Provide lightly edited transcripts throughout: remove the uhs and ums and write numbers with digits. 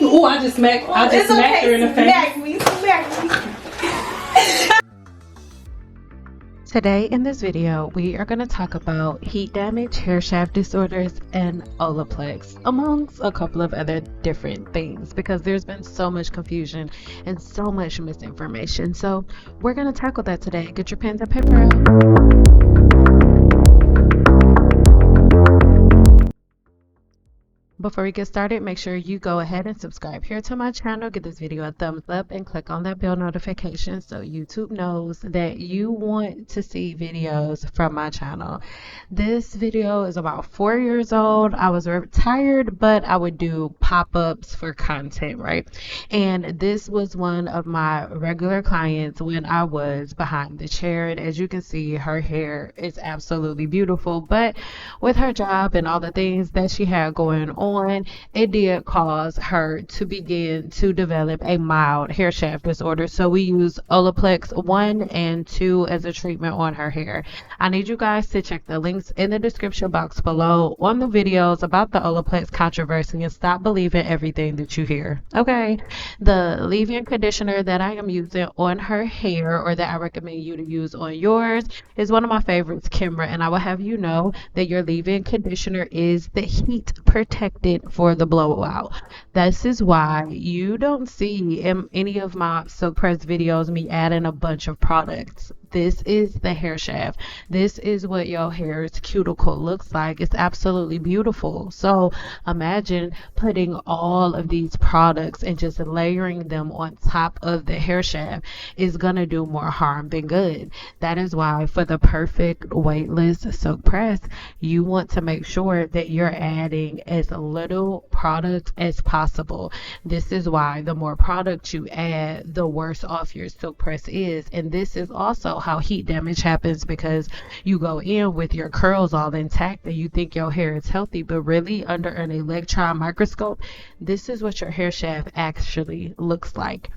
Ooh, I just smacked her in the face. Smack me. Today in this video, we are going to talk about heat damage, hair shaft disorders, and Olaplex, amongst a couple of other different things, because there's been so much confusion and so much misinformation. So we're going to tackle that today. Get your pens and paper out. Before we get started, make sure you go ahead and subscribe here to my channel, give this video a thumbs up, and click on that bell notification so YouTube knows that you want to see videos from my channel. This video is about 4 years old. I was retired, but I would do pop-ups for content, right? And this was one of my regular clients when I was behind the chair. And as you can see, her hair is absolutely beautiful, but with her job and all the things that she had going on, it did cause her to begin to develop a mild hair shaft disorder. So we use Olaplex 1 and 2 as a treatment on her hair. I need you guys to check the links in the description box below on the videos about the Olaplex controversy and stop believing everything that you hear. Okay, the leave-in conditioner that I am using on her hair, or that I recommend you to use on yours, is one of my favorites, Kimra, and I will have you know that your leave-in conditioner is the heat protected for the blowout. This is why you don't see in any of my silk press videos me adding a bunch of products. This is the hair shaft. This is what your hair's cuticle looks like. It's absolutely beautiful. So imagine putting all of these products and just layering them on top of the hair shaft is gonna do more harm than good. That is why for the perfect weightless silk press, you want to make sure that you're adding as little product as possible. This is why the more product you add, the worse off your silk press is. And this is also how heat damage happens, because you go in with your curls all intact and you think your hair is healthy, but really under an electron microscope, this is what your hair shaft actually looks like.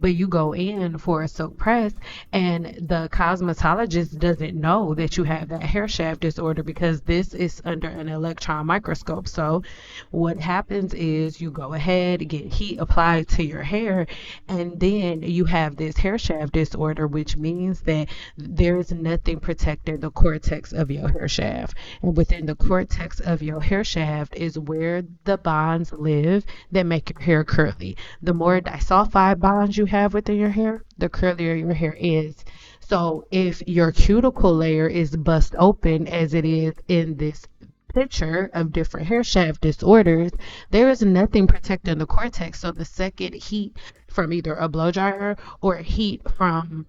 But you go in for a silk press and the cosmetologist doesn't know that you have that hair shaft disorder because this is under an electron microscope. So what happens is you go ahead, get heat applied to your hair, and then you have this hair shaft disorder, which means that there is nothing protecting the cortex of your hair shaft. And within the cortex of your hair shaft is where the bonds live that make your hair curly. The more disulfide bonds you have within your hair, the curlier your hair is. So if your cuticle layer is bust open, as it is in this picture of different hair shaft disorders, there is nothing protecting the cortex. So the second heat from either a blow dryer or heat from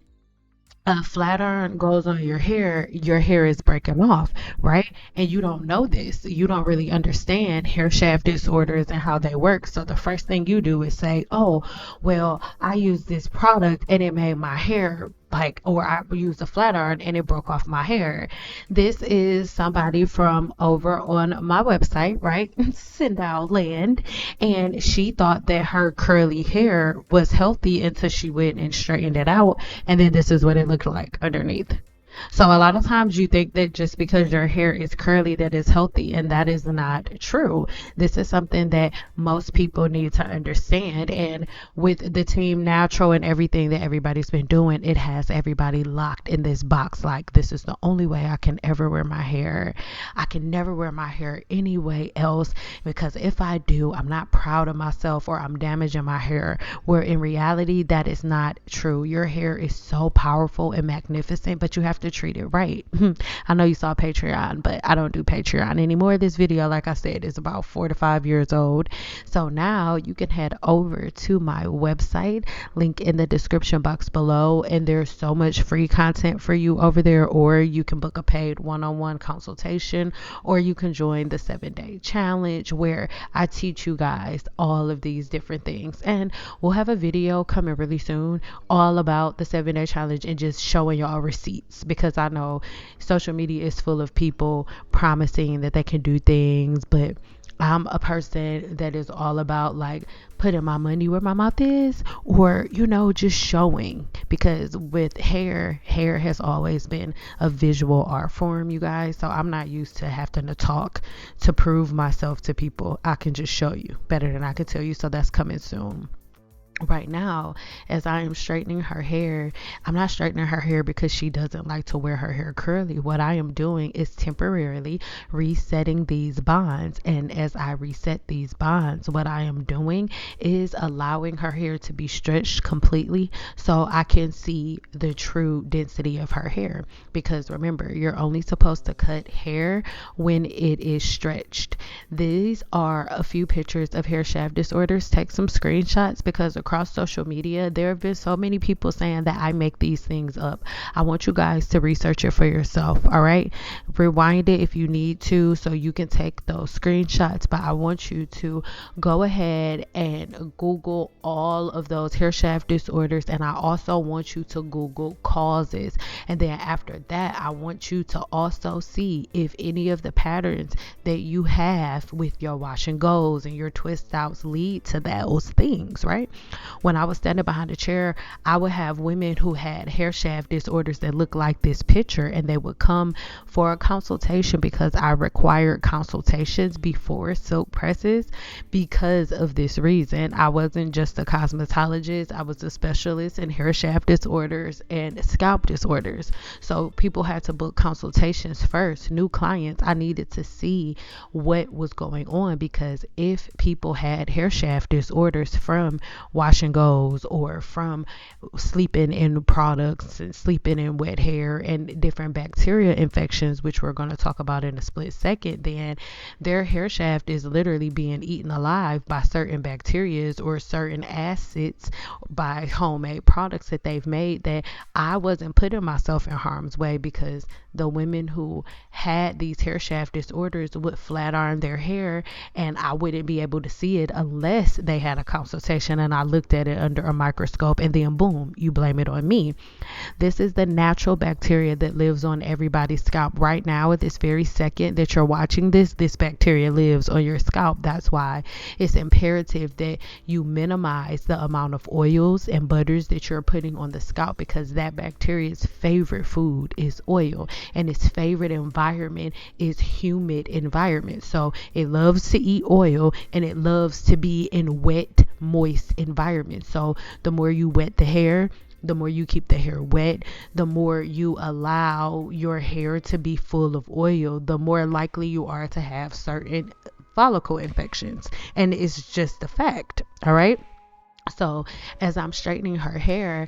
a flat iron goes on your hair is breaking off, right? And you don't know this. You don't really understand hair shaft disorders and how they work. So the first thing you do is say, oh, well, I use this product and it made my hair or I used a flat iron and it broke off my hair. This is somebody from over on my website, right? Cynple Land. And she thought that her curly hair was healthy until she went and straightened it out. And then this is what it looked like underneath. So a lot of times you think that just because your hair is curly that is healthy, and that is not true. This is something that most people need to understand. And with the Team Natural and everything that everybody's been doing, it has everybody locked in this box like, this is the only way I can ever wear my hair. I can never wear my hair any way else, because if I do, I'm not proud of myself or I'm damaging my hair. Where in reality, that is not true. Your hair is so powerful and magnificent, but you have to treat it right. I know you saw Patreon, but I don't do Patreon anymore. This video, like I said, is about 4 to 5 years old. So now you can head over to my website, link in the description box below, and there's so much free content for you over there. Or you can book a paid one-on-one consultation, or you can join the 7-day challenge where I teach you guys all of these different things. And we'll have a video coming really soon all about the 7-day challenge and just showing y'all receipts, because I know social media is full of people promising that they can do things, but I'm a person that is all about like putting my money where my mouth is, or just showing, because with hair has always been a visual art form, you guys. So I'm not used to having to talk to prove myself to people. I can just show you better than I can tell you. So that's coming soon. Right now, as I am straightening her hair, I'm not straightening her hair because she doesn't like to wear her hair curly. What I am doing is temporarily resetting these bonds. And as I reset these bonds, what I am doing is allowing her hair to be stretched completely so I can see the true density of her hair. Because remember, you're only supposed to cut hair when it is stretched. These are a few pictures of hair shaft disorders. Take some screenshots, because across social media, there have been so many people saying that I make these things up. I want you guys to research it for yourself, all right? Rewind it if you need to so you can take those screenshots, but I want you to go ahead and Google all of those hair shaft disorders, and I also want you to Google causes. And then after that, I want you to also see if any of the patterns that you have with your wash and goes and your twist outs lead to those things, right? When I was standing behind a chair, I would have women who had hair shaft disorders that looked like this picture, and they would come for a consultation because I required consultations before silk presses because of this reason. I wasn't just a cosmetologist, I was a specialist in hair shaft disorders and scalp disorders. So people had to book consultations first. New clients, I needed to see what was going on, because if people had hair shaft disorders from wash and goes or from sleeping in products and sleeping in wet hair and different bacteria infections, which we're going to talk about in a split second, then their hair shaft is literally being eaten alive by certain bacteria or certain acids by homemade products that they've made, that I wasn't putting myself in harm's way, because the women who had these hair shaft disorders would flat iron their hair, and I wouldn't be able to see it unless they had a consultation and I looked at it under a microscope, and then boom, you blame it on me. This is the natural bacteria that lives on everybody's scalp right now. At this very second that you're watching this bacteria lives on your scalp. That's why it's imperative that you minimize the amount of oils and butters that you're putting on the scalp, because that bacteria's favorite food is oil, and its favorite environment is humid environment. So it loves to eat oil, and it loves to be in wet, moist environment. So the more you wet the hair, the more you keep the hair wet, the more you allow your hair to be full of oil, the more likely you are to have certain follicle infections. And it's just a fact, all right? So as I'm straightening her hair,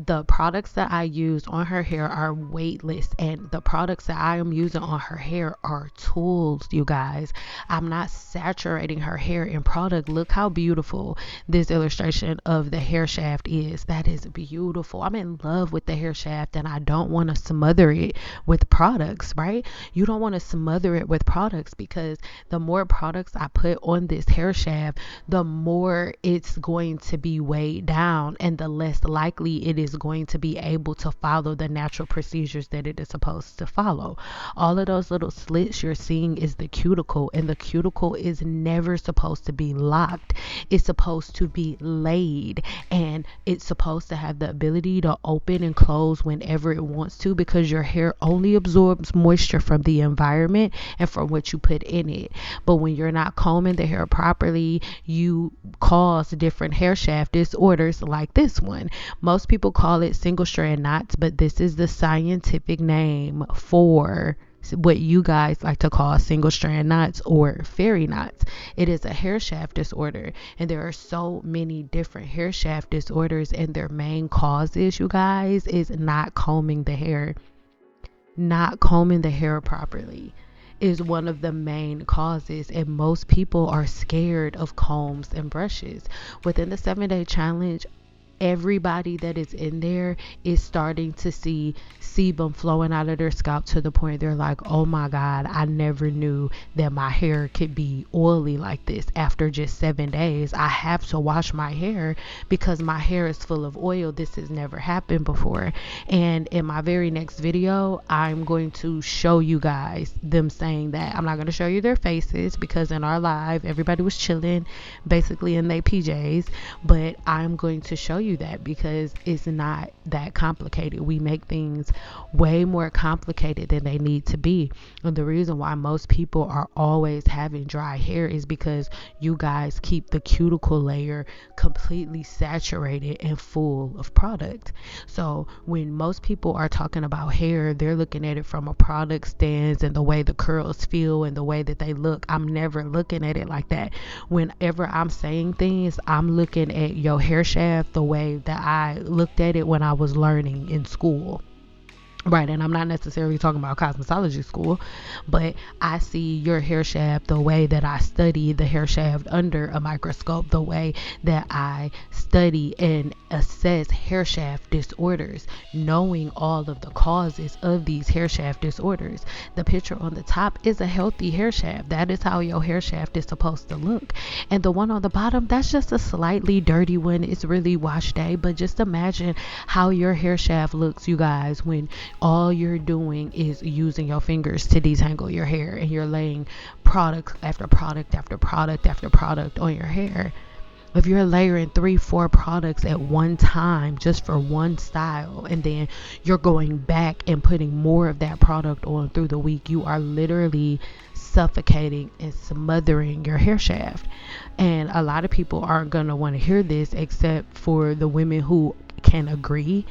the products that I use on her hair are weightless, and the products that I am using on her hair are tools, you guys. I'm not saturating her hair in product. Look how beautiful this illustration of the hair shaft is. That is beautiful. I'm in love with the hair shaft, and I don't want to smother it with products, right? You don't want to smother it with products, because the more products I put on this hair shaft, the more it's going to be weighed down, and the less likely it is going to be able to follow the natural procedures that it is supposed to follow. All of those little slits you're seeing is the cuticle, and the cuticle is never supposed to be locked. It's supposed to be laid, and it's supposed to have the ability to open and close whenever it wants to, because your hair only absorbs moisture from the environment and from what you put in it. But when you're not combing the hair properly, you cause different hair shaft disorders like this one. Most people call it single strand knots, but this is the scientific name for what you guys like to call single strand knots or fairy knots. It is a hair shaft disorder, and there are so many different hair shaft disorders, and their main causes, you guys, is not combing the hair. Not combing the hair properly is one of the main causes, and most people are scared of combs and brushes. Within the 7-day challenge, everybody that is in there is starting to see sebum flowing out of their scalp to the point they're like, oh my God, I never knew that my hair could be oily like this. After just 7 days, I have to wash my hair because my hair is full of oil. This has never happened before. And in my very next video, I'm going to show you guys them saying that. I'm not going to show you their faces because in our live, everybody was chilling basically in their PJs, but I'm going to show you that because it's not that complicated. We make things way more complicated than they need to be. And the reason why most people are always having dry hair is because you guys keep the cuticle layer completely saturated and full of product. So when most people are talking about hair, they're looking at it from a product stance and the way the curls feel and the way that they look. I'm never looking at it like that. Whenever I'm saying things, I'm looking at your hair shaft the way that I looked at it when I was learning in school. Right, and I'm not necessarily talking about cosmetology school, but I see your hair shaft the way that I study the hair shaft under a microscope, the way that I study and assess hair shaft disorders, knowing all of the causes of these hair shaft disorders. The picture on the top is a healthy hair shaft. That is how your hair shaft is supposed to look. And the one on the bottom, that's just a slightly dirty one. It's really wash day, but just imagine how your hair shaft looks, you guys, when all you're doing is using your fingers to detangle your hair and you're laying product after product after product after product on your hair. If you're layering 3-4 products at one time just for one style, and then you're going back and putting more of that product on through the week, you are literally suffocating and smothering your hair shaft. And a lot of people aren't going to want to hear this except for the women who can agree.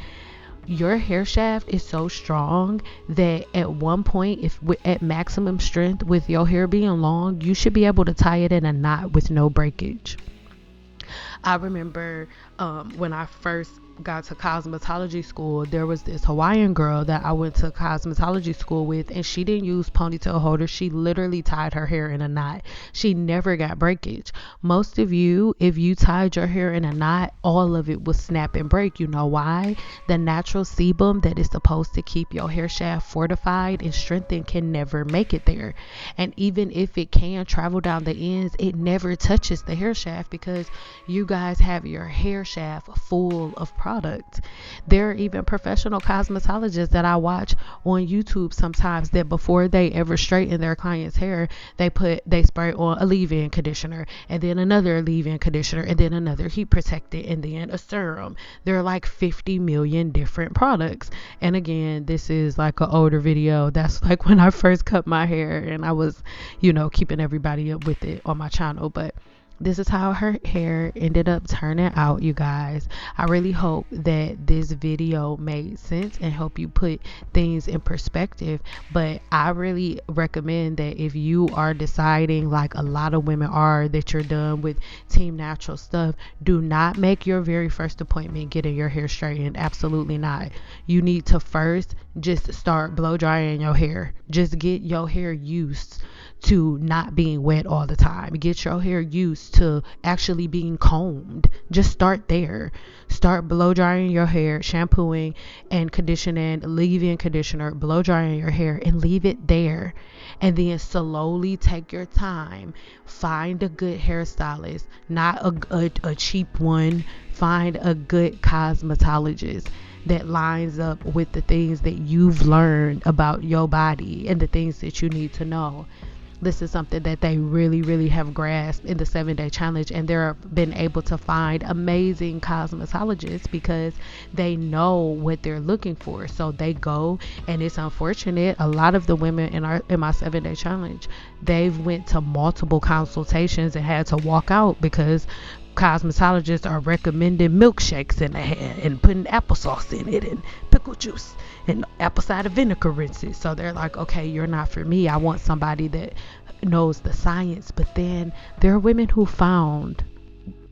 Your hair shaft is so strong that at one point, if at maximum strength with your hair being long, you should be able to tie it in a knot with no breakage. I remember when I first got to cosmetology school, there was this Hawaiian girl that I went to cosmetology school with, and she didn't use ponytail holders. She literally tied her hair in a knot. She never got breakage. Most of you, if you tied your hair in a knot, all of it would snap and break. You know why? The natural sebum that is supposed to keep your hair shaft fortified and strengthened can never make it there. And even if it can travel down the ends, it never touches the hair shaft because you guys have your hair shaft full of product. There are even professional cosmetologists that I watch on YouTube sometimes that before they ever straighten their client's hair, they spray on a leave-in conditioner and then another leave-in conditioner and then another heat protectant and then a serum. There are like 50 million different products. And again, this is like an older video. That's like when I first cut my hair and I was, keeping everybody up with it on my channel. But this is how her hair ended up turning out, you guys. I really hope that this video made sense and help you put things in perspective. But I really recommend that if you are deciding, like a lot of women are, that you're done with Team Natural stuff, do not make your very first appointment getting your hair straightened. Absolutely not. You need to first just start blow drying your hair. Just get your hair used to not being wet all the time. Get your hair used to actually being combed. Just start there. Start blow drying your hair, shampooing and conditioning, leave-in conditioner, blow drying your hair, and leave it there. And then slowly take your time. Find a good hairstylist, not a cheap one. Find a good cosmetologist that lines up with the things that you've learned about your body and the things that you need to know. This is something that they really, really have grasped in the 7-day challenge, and they're been able to find amazing cosmetologists because they know what they're looking for. So they go, and it's unfortunate, a lot of the women in my 7-day challenge, they've went to multiple consultations and had to walk out because cosmetologists are recommending milkshakes in the hair and putting applesauce in it and pickle juice and apple cider vinegar rinses. So they're like, okay, you're not for me. I want somebody that knows the science. But then there are women who found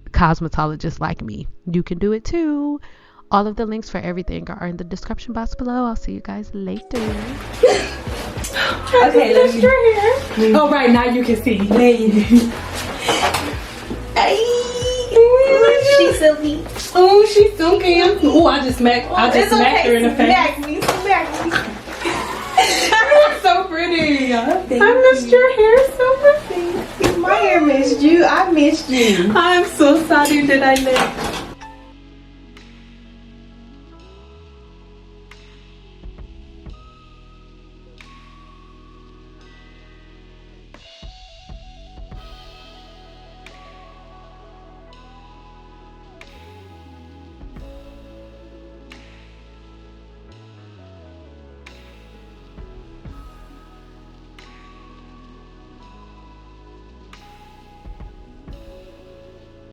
cosmetologists like me. You can do it too. All of the links for everything are in the description box below. I'll see you guys later. Okay, let's your hair. Oh, right, now you can see. Hey, she's so neat. Oh, she's so cute. Oh, I just smacked her in the face. Smack me. So pretty. Thank I missed you. your hair so pretty. My hair missed you. I missed you. I'm so sorry that I left